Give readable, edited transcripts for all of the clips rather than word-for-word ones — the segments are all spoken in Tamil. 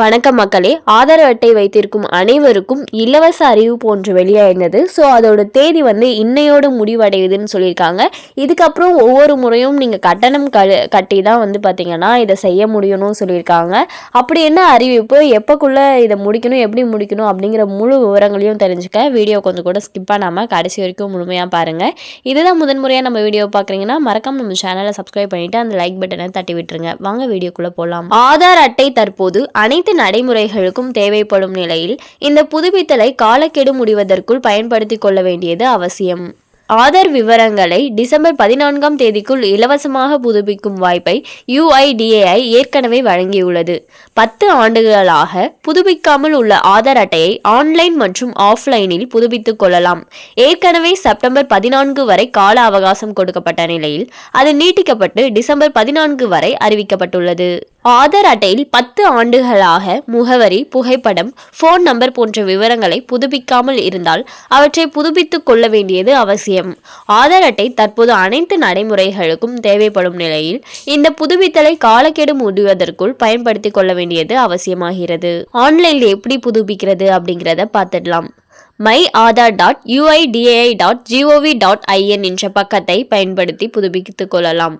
வணக்கம் மக்களே. ஆதார் அட்டை வைத்திருக்கும் அனைவருக்கும் இலவச அறிவிப்பு ஒன்று வெளியாயிருந்தது. ஸோ அதோட தேதி இன்னையோடு முடிவடையுதுன்னு சொல்லியிருக்காங்க. இதுக்கப்புறம் ஒவ்வொரு முறையும் நீங்கள் கட்டணம் கட்டி தான் பார்த்தீங்கன்னா இதை செய்ய முடியும்னு சொல்லியிருக்காங்க. அப்படி என்ன அறிவிப்பு, எப்போக்குள்ளே இதை முடிக்கணும், எப்படி முடிக்கணும் அப்படிங்கிற முழு விவரங்களையும் தெரிஞ்சுக்க வீடியோ கொஞ்சம் கூட ஸ்கிப் பண்ணாமல் கடைசி வரைக்கும் முழுமையாக பாருங்கள். இதுதான் முதன்முறையாக நம்ம வீடியோ பார்க்குறீங்கன்னா மறக்காம நம்ம சேனலை சப்ஸ்கிரைப் பண்ணிவிட்டு அந்த லைக் பட்டனை தட்டி விட்டுருங்க. வாங்க வீடியோக்குள்ளே போகலாம். ஆதார் அட்டை தற்போது அனைத்து நடைமுறைகளுக்கும் தேவைப்படும் நிலையில் இந்த புதுப்பித்தலை காலக்கெடு முடிவதற்குள் பயன்படுத்திக் கொள்ள வேண்டியது அவசியம். ஆதார் விவரங்களை டிசம்பர் 14ஆம் தேதிக்குள் இலவசமாக புதுப்பிக்கும் வாய்ப்பை UIDAI ஏற்கனவே வழங்கியுள்ளது. 10 ஆண்டுகளாக புதுப்பிக்காமல் உள்ள ஆதார் அட்டையை ஆன்லைன் மற்றும் ஆஃப்லைனில் புதுப்பித்துக் கொள்ளலாம். ஏற்கனவே செப்டம்பர் 14 வரை கால அவகாசம் கொடுக்கப்பட்ட நிலையில் அது நீட்டிக்கப்பட்டு டிசம்பர் 14 வரை அறிவிக்கப்பட்டுள்ளது. ஆதார் அட்டையில் 10 ஆண்டுகளாக முகவரி, புகைப்படம், போன் நம்பர் போன்ற விவரங்களை புதுப்பிக்காமல் இருந்தால் அவற்றை புதுப்பித்துக் கொள்ள வேண்டியது அவசியம். ஆதார் அட்டை தற்போது அனைத்து நடைமுறைகளுக்கும் தேவைப்படும் நிலையில் இந்த புதுப்பித்தலை காலக்கெடு முடிவதற்குள் பயன்படுத்திக் கொள்ள வேண்டியது அவசியமாகிறது. ஆன்லைனில் எப்படி புதுப்பிக்கிறது அப்படிங்கிறத பார்த்துடலாம். myAadhar.uidai.gov.in என்ற பக்கத்தை பயன்படுத்தி புதுப்பித்துக் கொள்ளலாம்.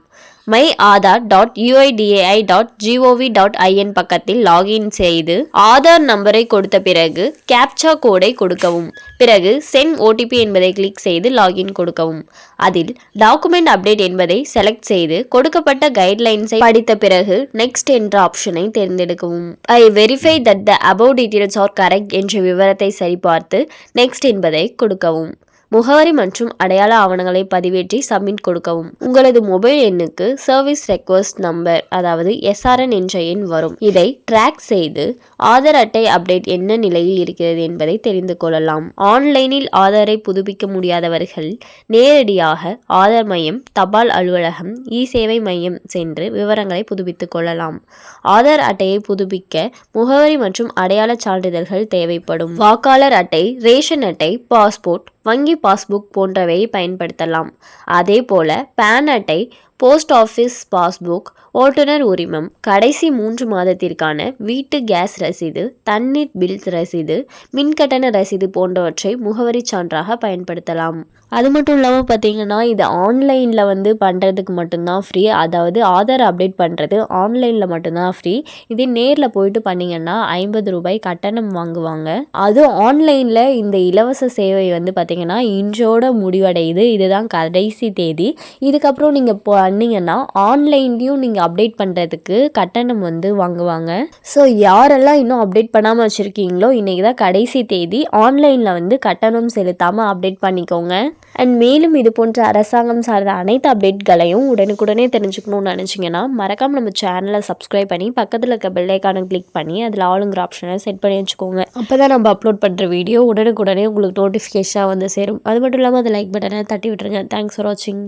myAadhar.uidai.gov.in பக்கத்தில் லாகின் செய்து ஆதார் நம்பரை கொடுத்த பிறகு கேப்சா கோடை கொடுக்கவும். பிறகு சென்ட் OTP என்பதை கிளிக் செய்து லாகின் கொடுக்கவும். அதில் டாக்குமெண்ட் அப்டேட் என்பதை செலக்ட் செய்து கொடுக்கப்பட்ட கைட்லைன்ஸை படித்த பிறகு நெக்ஸ்ட் என்ற ஆப்ஷனை தேர்ந்தெடுக்கவும். ஐ verify that the above details are correct என்ற விவரத்தை சரிபார்த்து நெக்ஸ்ட் என்பதை கொடுக்கவும். முகவரி மற்றும் அடையாள ஆவணங்களை பதிவேற்றி சப்மிட் கொடுக்கவும். உங்களது மொபைல் எண்ணுக்கு சர்வீஸ் ரெக்வஸ்ட் நம்பர் அதாவது SRN என்ற எண் வரும். இதை ட்ராக் செய்து ஆதார் அட்டை அப்டேட் என்ன நிலையில் இருக்கிறது என்பதை தெரிந்து கொள்ளலாம். ஆன்லைனில் ஆதாரை புதுப்பிக்க முடியாதவர்கள் நேரடியாக ஆதார் மையம், தபால் அலுவலகம், சேவை மையம் சென்று விவரங்களை புதுப்பித்துக் கொள்ளலாம். ஆதார் அட்டையை புதுப்பிக்க முகவரி மற்றும் அடையாள சான்றிதழ்கள் தேவைப்படும். வாக்காளர் அட்டை, ரேஷன் அட்டை, பாஸ்போர்ட், வங்கி பாஸ்புக் போன்றவை பயன்படுத்தலாம். அதே போல பேன் அட்டை, போஸ்ட் ஆஃபீஸ் பாஸ்புக், ஓட்டுநர் உரிமம், கடைசி 3 மாதத்திற்கான வீட்டு கேஸ் ரசீது, தண்ணீர் பில் ரசீது, மின்கட்டண ரசீது போன்றவற்றை முகவரி சான்றாக பயன்படுத்தலாம். அது மட்டும் இல்லாமல் பார்த்தீங்கன்னா இது ஆன்லைனில் பண்ணுறதுக்கு மட்டும்தான் ஃப்ரீ. அதாவது ஆதார் அப்டேட் பண்ணுறது ஆன்லைனில் மட்டும்தான் ஃப்ரீ. இதே நேரில் போயிட்டு பண்ணிங்கன்னா 50 ரூபாய் கட்டணம் வாங்குவாங்க. அதுவும் ஆன்லைனில் இந்த இலவச சேவை பார்த்தீங்கன்னா இன்றோட முடிவடையுது. இதுதான் கடைசி தேதி. இதுக்கப்புறம் நீங்கள் பண்ணிங்கன்னா ஆன்லைன்லேயும் நீங்கள் அப்டேட் பண்ணுறதுக்கு கட்டணம் வாங்குவாங்க. ஸோ யாரெல்லாம் இன்னும் அப்டேட் பண்ணாமல் வச்சுருக்கீங்களோ இன்றைக்கி தான் கடைசி தேதி. ஆன்லைனில் கட்டணம் செலுத்தாமல் அப்டேட் பண்ணிக்கோங்க. அண்ட் மேலும் இது போன்ற அரசாங்கம் சார்ந்த அனைத்து அப்டேட்களையும் உடனுக்குடனே தெரிஞ்சுக்கணும்னு நினச்சிங்கன்னா மறக்காமல் நம்ம சேனலை சப்ஸ்கிரைப் பண்ணி பக்கத்தில் இருக்க பெல் ஐக்கானை கிளிக் பண்ணி அதில் ஆளுங்கிற ஆப்ஷனை செட் பண்ணி வச்சுக்கோங்க. அப்போ தான் நம்ம அப்லோட் பண்ணுற வீடியோ உடனுக்குடனே உங்களுக்கு நோட்டிஃபிகேஷனாக சேரும். அது மட்டும் இல்லாமல் அந்த லைக் பட்டனை தட்டி விட்டுருங்க. தேங்க்ஸ் ஃபார் வாட்சிங்.